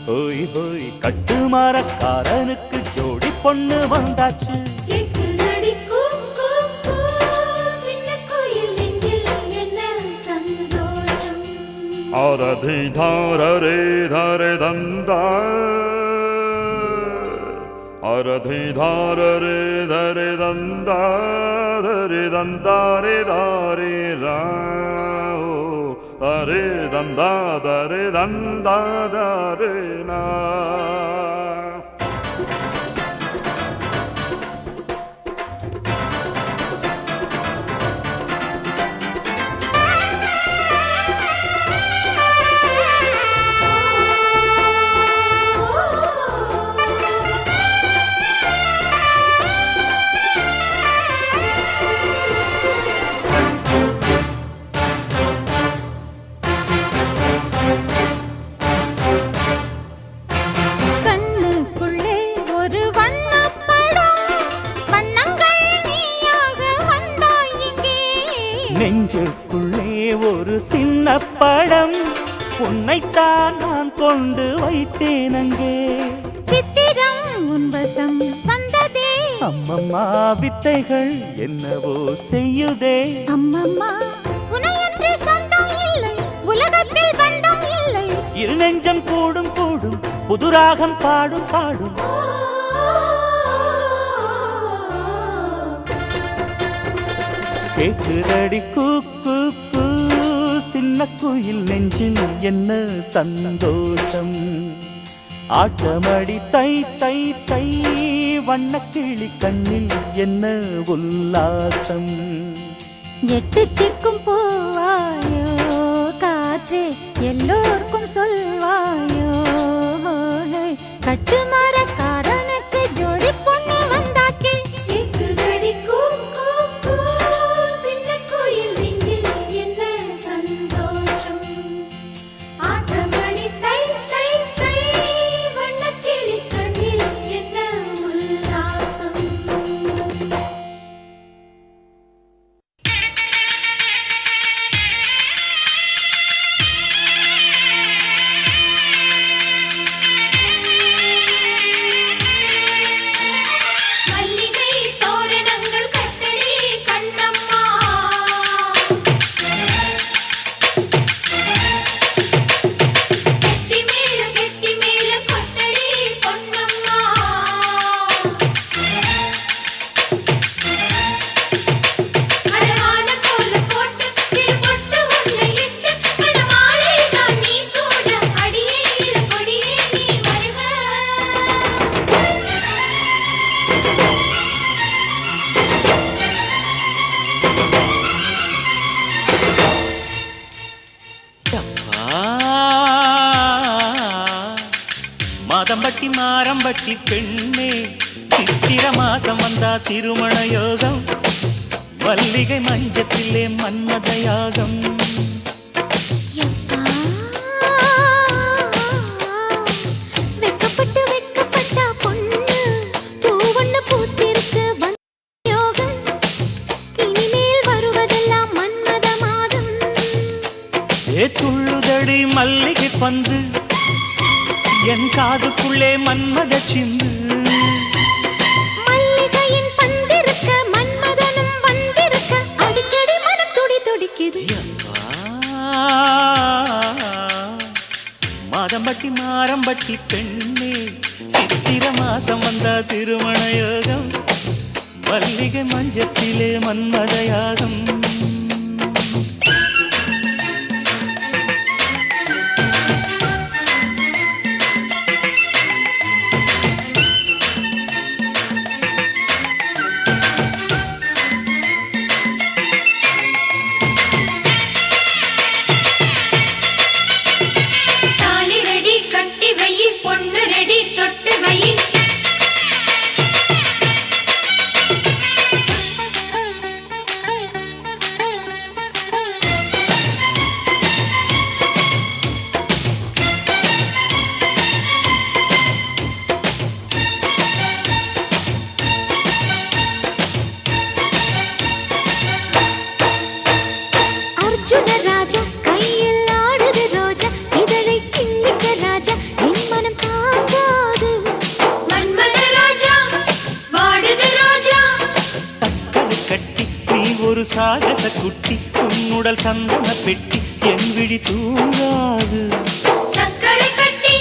ஹோய் ஹோய் கட்டுமரக்காரனுக்கு ஜோடி பொண்ணு வந்தாச்சு. அரதி தாரரே தரே தந்தா, அரதி தாரரே தரே தந்தா தரே தந்தாரே தாரே ராஓ தரே தந்தா தரே தந்தா தரே நா. நெஞ்சுக்குள்ளே ஒரு சின்ன படம் உன்னைத்தான் நான் கொண்டு வைத்தேன் அங்கே. சித்திரம் உன்வசம் வந்ததே, அம்மம்மா வித்தைகள் என்னவோ செய்யுதே. அம்மம்மா உனையன்றி சொந்தம் இல்லை, உலகத்தில் பண்டம் இல்லை. இரு நெஞ்சம் கூடும் கூடும் புதுராகம் பாடும் பாடும். கேக்குதடி கூக்கு கூ, சின்ன குயில் நெஞ்சில் என்ன சந்தோஷம். ஆட்டமடி தை தை தை, வண்ணக்கிளி கண்ணில் என்ன உல்லாசம். எட்டு திக்கும் போவாயோ காற்றே, எல்லோருக்கும் சொல்வாயோ. கட்டுமரக்காரனுக்கு ஜோடி பொண்ணு வந்தாச்சு. கேக்குதடி கூ கூ கூ, சின்ன குயில் நெஞ்சில் என்ன சந்தோஷம். ஆட்டமடி தை தை தை, வண்ணக்கிளி கண்ணில் என்ன உல்லாசம். மல்லிகை தோரணங்கள் கட்டடி கண்ணம்மா, கெட்டி மேல கொட்டடி பொன்னம்மா. அழகான கோலம் போட்டு திருப்பொட்டு உன்னை இட்டு, மணமாலை தான் நீ சூட, அடியே நீல கொடியே நீ வருக. மாதம்பட்டி மாரம்பட்டி பெண்ணே, சித்திர மாசம் வந்தா திருமண யோகம். மல்லிகை மஞ்சத்திலே மன்மத யாகம். வெக்கப்பட்டு வெக்கப்பட்டா பொண்ணு, பூவண்ணு பூத்திருக்கு யோகம். இனிமேல் வருவதெல்லாம் மன்மத மாதம். ஏ துள்ளுதடி மல்லிகை பந்து, என் காதுக்குள்ளே மன்மத சிந்து. மல்லிகையின் பந்திருக்க மன்மதனும் வந்திருக்க, அடிக்கடி மனம் துடி துடிக்குது. மாதம்பட்டி மாரம்பட்டி பெண்ணே, சித்திர மாசம் வந்தா திருமண யோகம். மல்லிகை மஞ்சத்திலே மன்மத யாகம். தாலி ரெடி கட்டி வையி, பொண்ணு ரெடி தொட்டு வையி. அர்ஜுன ராஜா கையில் ஆடுது ரோஜா, இதழை கிள்ளிக்க ராஜா, என் மனம் தாங்காது. மன்மத ராஜா வாடுது ரோஜா. சக்கரை கட்டி நீ ஒரு சாகச குட்டி, உன்னுடல் சந்தன பெட்டி என் விழி தூங்காது. சக்கரை கட்டி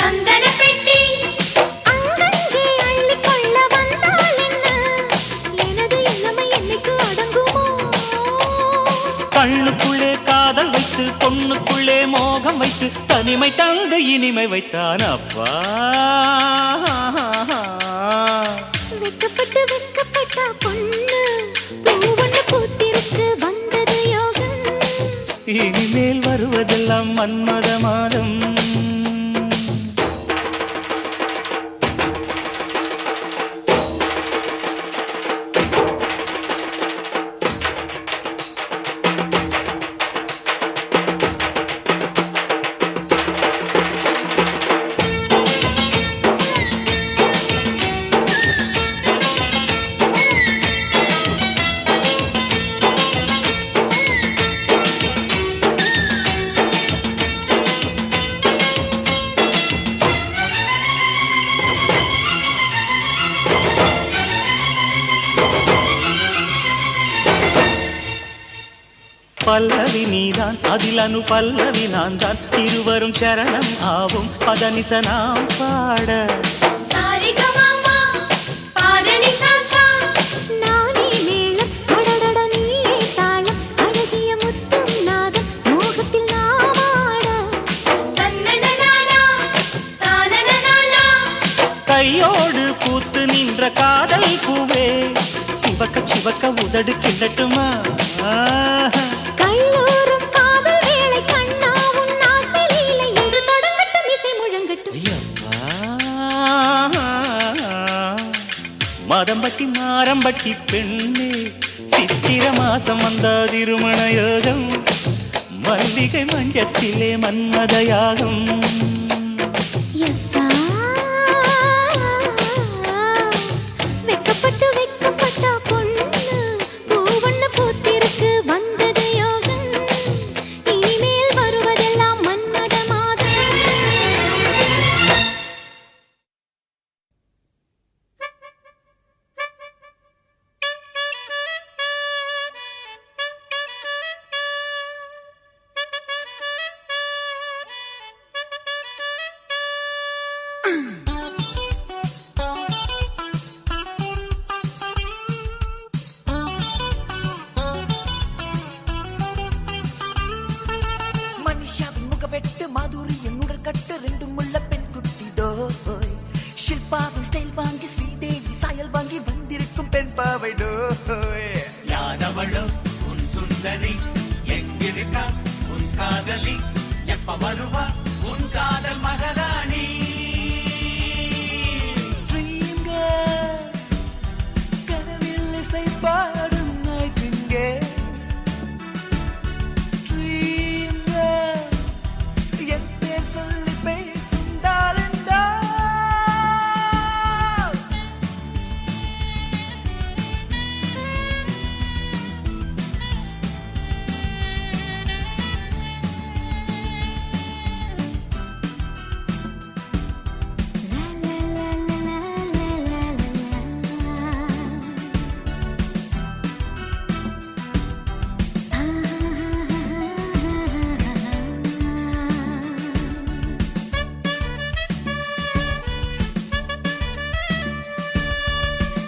சந்தன பெட்டி, அங்கங்கே அள்ளிக்கொள்ள வந்தால் என்ன, எனது இளமை என்னைக்கு அடங்குமோ. கண்ணுக்குள்ளே காதல் வைத்து, பொண்ணுக்குள்ளே மோகம் வைத்து, தனிமை தந்த இனிமை வைத்தான் அப்பா. வெக்கப்பட்டு வெக்கப்பட்டா பொண்ணு, பூவண்ணு பூத்திருக்கு வந்தது யோகம். இனிமேல் வருவதெல்லாம் மன்மத மாதம். பல்லவி நீதான் அதில் அனு பல்லவி நான் தான் இருவரும் சரணம் ஆவும் பதனிச நாம் பாட சாரிகமாமா பாதனிசாசா நானே மேளம் அடடட நீயே தாளம் அழகிய முத்தும் நாதம் மோகத்தில் நாமாட தன்னனனானா தானனனானா கையோடு பூத்து நின்ற காதல் பூவே சிவக்க சிவக்க உதடு கிள்ளட்டுமா கல்லூரும் காதல் வேளை கண்ணா உன் ஆசை லீலை என்று தொடங்கட்டும் இசை முழங்கட்டும் மதம்பட்டி மாரம்பட்டி பெண்ணே சித்திர மாசம் வந்த திருமண யோகம் மல்லிகை மஞ்சத்திலே மன்மதயாகம் யப்பா வெக்கப்பட்டு வெக்கப்பட்டா பொண்ணு பூவண்ண பூத்திருக்கு வந்தது யோகம் இனிமேல் வருவதெல்லாம் மன்மத மாதம் மனிஷாவின் முகவெட்டு மாதுரியின் உடற்கட்டு ரெண்டு முள்ள பெண் குட்டிடோய் ஷில்பாவின் ஸ்டைல் வாங்கி ஸ்ரீதேவி சாயல் வாங்கி வந்திருக்கும் பெண் பாவைடோய் யாதவளோ உன் சுந்தரி எங்கிருக்கா உன் காதலி எப்ப வருவா உன் காதல் மகாராணி ட்ரீம் கேர்ள் கனவில் இசை பாடும் நைட்டிங்கேல் ட்ரீம் கேர்ள் என் பேர் சொல்லி பேசும் டார்லிங் டார்லிங்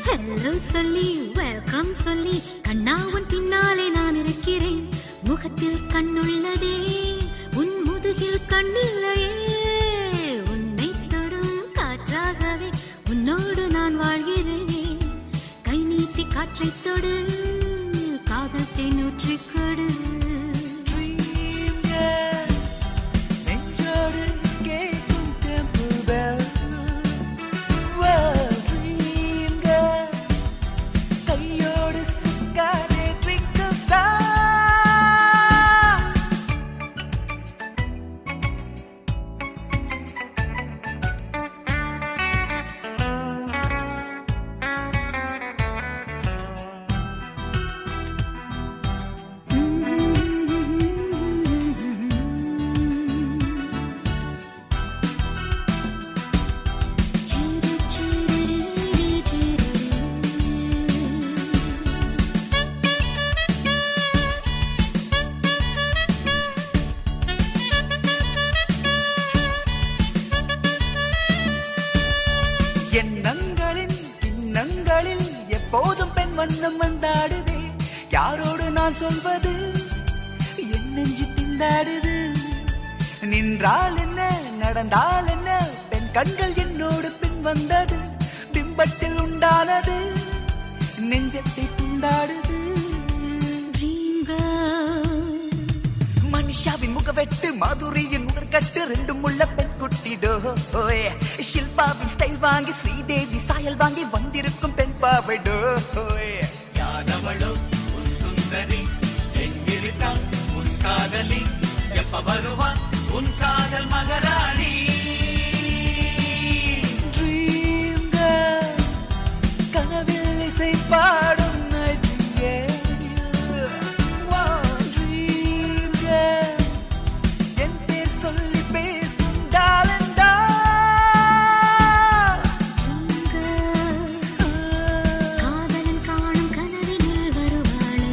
ஹலோ சொல்லி வெல்கம் சொல்லி கண்ணா உன் பின்னாலே நான் இருக்கிறேன் முகத்தில் கண்ணுள்ளதே உன் முதுகில் கண்ணில்லையே உன்னை தொடும் காற்றாகவே உன்னோடு நான் வாழ்கிறேன் கை நீட்டி காற்றை தொடு காதல் தேனூற்றி கொடு ட்ரீம் கேர்ள் நெஞ்சோடு கேட்கும் டெம்பிள் பெல் ட்ரீம் கேர்ள் கையோடு சிக்காதே ட்விங்கிள் ஸ்டார் எண்ணங்களின் கிண்ணங்களில் எப்போதும் பெண் வண்ணம் வந்தாடுதே யாரோடு நான் சொல்வது என் நெஞ்சு திண்டாடுது நின்றால் என்ன நடந்தால் என்ன பெண் கண்கள் என்னோடு பின் வந்தது பிம்பத்தில் உண்டானது நெஞ்சத்தை துண்டாடுது ட்ரீம் கேர்ள் மனிஷாவின் முகவெட்டு மாதுரியின் உடற்கட்டு ரெண்டு முள்ள பெண் குட்டிடோ ஷில்பாவின் ஸ்டைல் வாங்கி ஸ்ரீதேவி சாயல் வாங்கி வந்திருக்கும் பெண் பாவைடோ யாதவளோ உன் சுந்தரி எங்கிருக்கா உன் காதலி எப்ப வருவா உன் காதல் மகாராணி ட்ரீம் கேர்ள் கனவில் இசை பாடும் nightingale. Dream girl என் பேர் சொல்லி பேசும் darling doll. காதலன் காணும் கனவினில் வருவாளே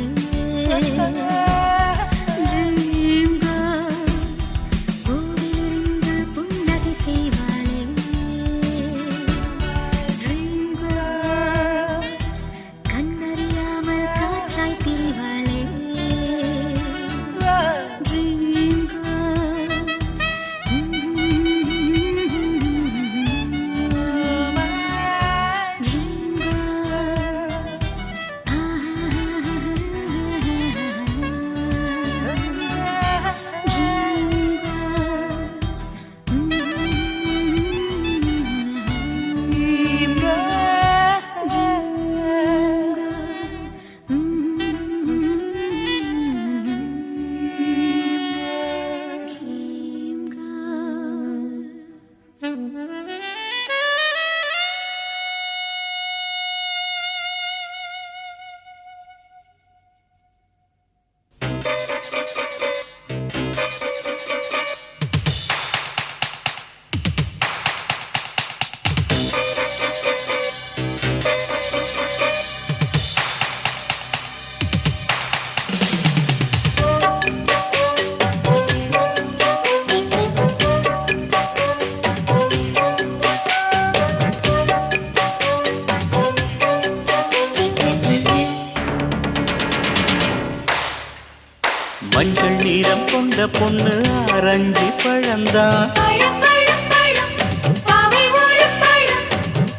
பொண்ணு அரஞ்சி பழந்தான். பழம் பழம் பழம் பாவை ஒரு பழம்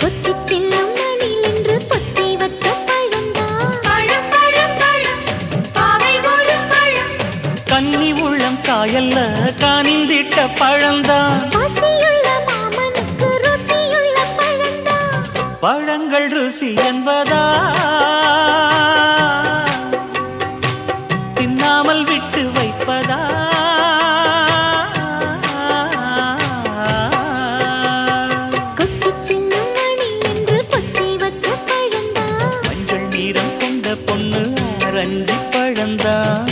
பொத்திச் செல்லும் நாளில் என்று பொத்தி வச்ச பழந்தான். பழம் பழம் பழம் பாவை ஒரு பழம் கன்னி உள்ளம் காயல்ல காணிந்திட்ட பழந்தான். ஆசையுள்ள மாமனுக்கு ருசியுள்ள பழந்தான். பழங்கள் ருசி என்பதா தின்னாமல் விட்டு வைப்பதா? கொத்திச் செல்லும் நாளில் என்று பொத்தி வச்ச பழந்தான். மஞ்சள் நீரம் கொண்ட பொண்ணு அரஞ்சி பழந்தான்.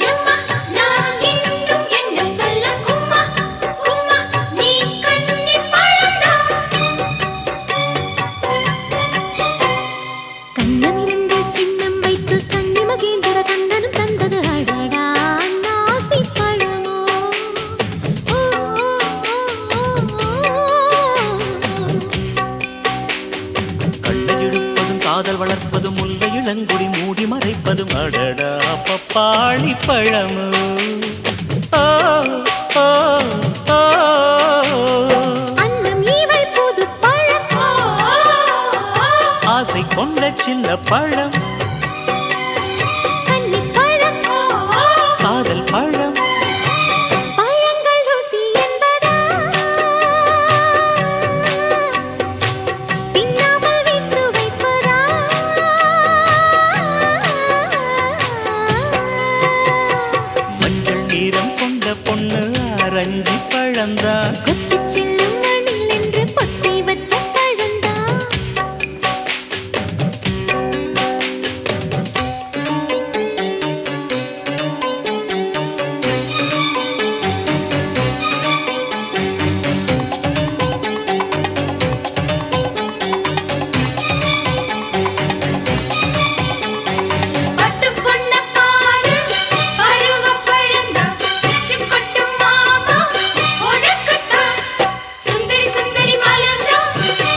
எம்மா நான் இன்னும் என்ன சொல்ல கும்மா கும்மா நீ கண்ணி பழந்தான் கண்ணமிருந்த சின்னம் வைத்து கண்ணி மகேந்திர கண்ணனும் தந்தது அடடா நாசி பழமோ. ஓ, ஓ, ஓ, கண்ணை இழுப்பதும் காதல் வளர்ப்பதும் முல்லை இளங்குடி மூடி மறைப்பதும் அடடா பப்பாளி பழமு. ஓ, ஓ, ஓ. அன்னம் இவள் புது பழம். ஆசை கொண்ட சின்ன பழம் கன்னிப் பழம். காதல் பழம். பழங்கள் ருசி என்பதா தின்னாமல் விட்டு வைப்பதா? மஞ்சள் நீரம் கொண்ட பொண்ணு அரஞ்சி பழந்தான். கொத்திச் செல்லும் நாளில் என்று பொத்தி வச்ச பழந்தான். பட்டு பொண்ண பாரு பருவ பழந்தான் பிச்சு கொட்டும் மாமா உனக்குத்தான் சுந்தரி சுந்தரி மலர்ந்தா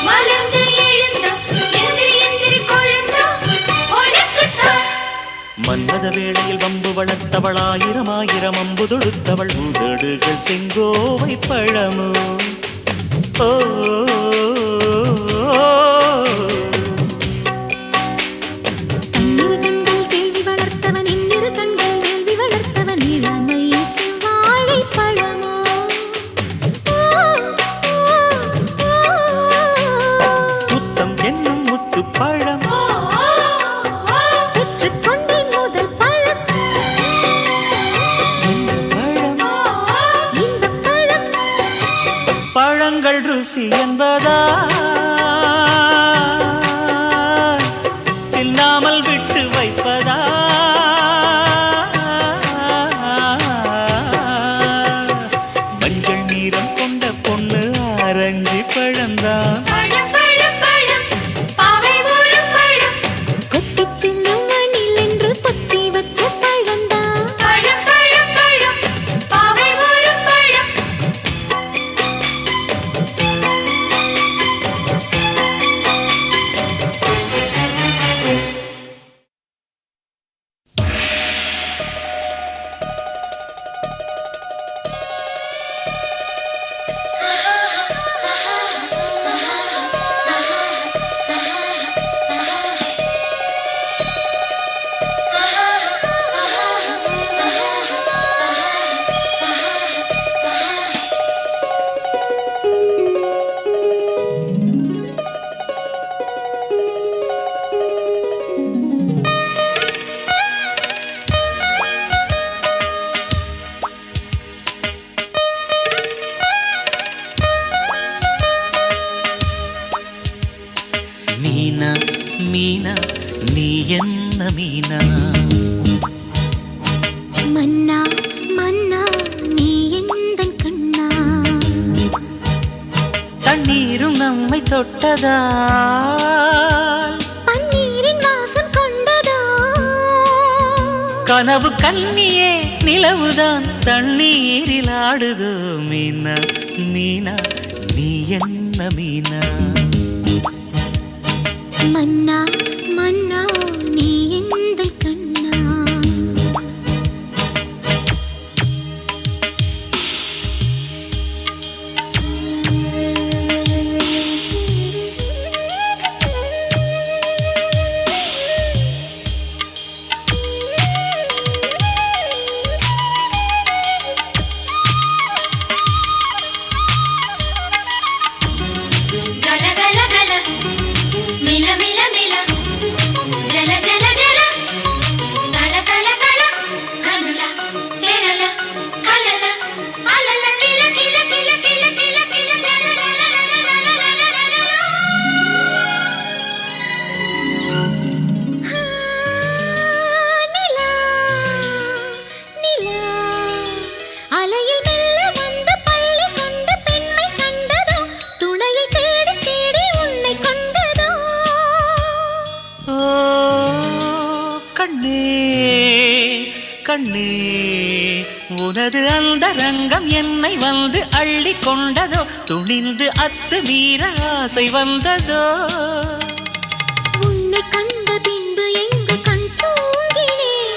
மலர்ந்து எழுந்தா எந்திரி எந்திரி கொழுந்தா உனக்குத்தான் மன்மத வேளையில் வம்பு வளர்த்தவள் ஆயிரம் ஆயிரம் அம்பு தொடுத்தவள் உதடுகள் செங்கோவை பழமோ. ஓ, தன்னிரு கண்கள் கேள்வி வளர்த்தவன் இன்னிரு கண்கள் வேள்வி வளர்த்தவன் இளமை செவ்வாழை பழமோ. ஓ, ஓ, ஓ. முத்தம் என்னும் முத்து பழம் பெற்றுக்கொண்டேன் முதல் பழம். பழம் இந்த பழம் பழங்கள் ருசி என்பதா மீனா மீனா நீ என்ன மீனா மன்னா மன்னா நீ எந்தன் கண்ணா தண்ணீரும் நம்மை தொட்டதா பன்னீரின் வாசம் கொண்டதோ கனவு கண்ணியே நிலவுதான் தண்ணீரில் ஆடுதோ மீனா மீனா நீ என்ன மீனா மன்னா மன்னா நீ எந்தன் கண்ணா గల గల గల మిల మిల మిల జల జల జల తళ తళ తళ కనుల తెరల కలల అలల కిల కిల కిల కిల కిల కిల జల நிலா நிலா அலையில் மெல்ல வந்து பள்ளி கொண்ட பெண்மை கண்டதோ துணையை தேடி தேடி உன்னை கொண்டதோ ஓ கண்ணே கண்ணே உனது அந்த ரங்கம் என்னை வந்து அள்ளி கொண்டதோ துணிந்து அத்து மீற ஆசை வந்ததோ உன்னை கண்ட பின்பு எங்கு கண் தூங்கினேன்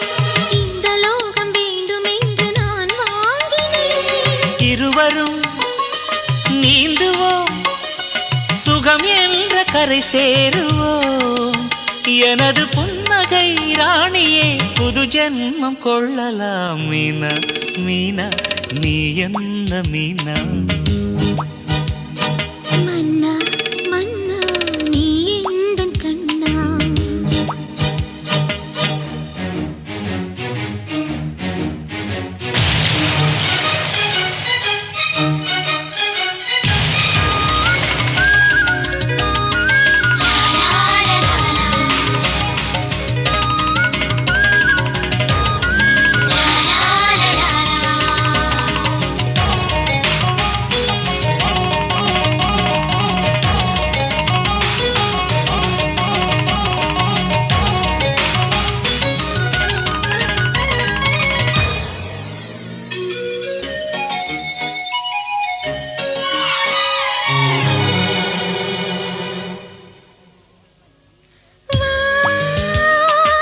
இந்த லோகம் வேண்டும் என்று நான் வாங்கினேன் இருவரும் நீந்துவோம் சுகம் என்ற கரை சேருவோம் எனது புன்னகை ராணியே புது ஜென்மம் கொள்ளலாம் மீனா மீனா நீ என்ன மீனா மன்னா மன்னா நீ எந்தன் கண்ணா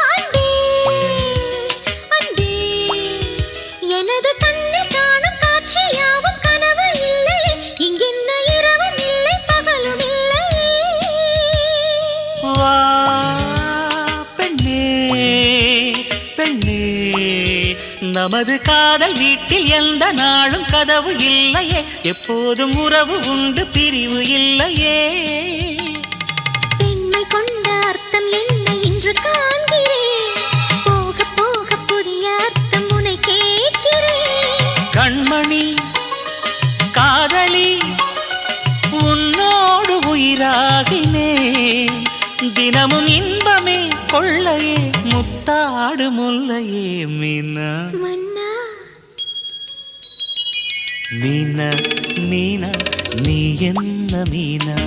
அன்பே அன்பே எனது கண்ணில் காணும் காட்சி யாவும் கனவு இல்லை இங்கென்ன இரவும் இல்லை பகலும் இல்லை வா பெண்ணே பெண்ணே நமது காதல் வீட்டில் எந்த நாளும் கதவு இல்லையே எப்போதும் உறவு உண்டு பிரிவு இல்லையே பெண்மை கொண்ட அர்த்தம் என்ன இன்று காண்கிறேன் போக போக புதிய அர்த்தம் உன்னை கேட்கிறேன் கண்மணி காதலி உன்னோடு உயிராகினேன் தினமும் இன்பமே கொள்ளையே முத்தாடு முல்லையே மீனா மன்னா மீனா மீனா நீ என்ன மீனா